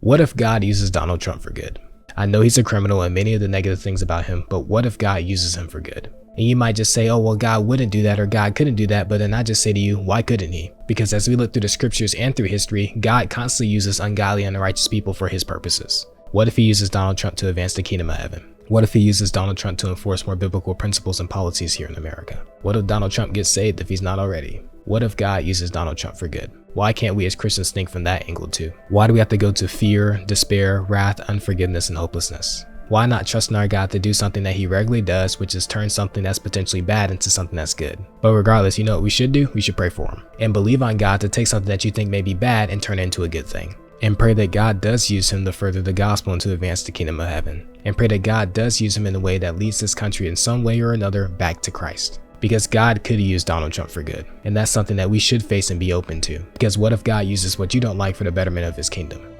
What if God uses Donald Trump for good? I know he's a criminal and many of the negative things about him, but what if God uses him for good? And you might just say, oh, well, God wouldn't do that or God couldn't do that. But then I just say to you, why couldn't he? Because as we look through the scriptures and through history, God constantly uses ungodly and unrighteous people for his purposes. What if he uses Donald Trump to advance the kingdom of heaven? What if he uses Donald Trump to enforce more biblical principles and policies here in America? What if Donald Trump gets saved if he's not already? What if God uses Donald Trump for good? Why can't we as Christians think from that angle too? Why do we have to go to fear, despair, wrath, unforgiveness, and hopelessness? Why not trust in our God to do something that he regularly does, which is turn something that's potentially bad into something that's good? But regardless, you know what we should do? We should pray for him and believe on God to take something that you think may be bad and turn it into a good thing. And pray that God does use him to further the gospel and to advance the kingdom of heaven. And pray that God does use him in a way that leads this country in some way or another back to Christ. Because God could use Donald Trump for good. And that's something that we should face and be open to. Because what if God uses what you don't like for the betterment of his kingdom?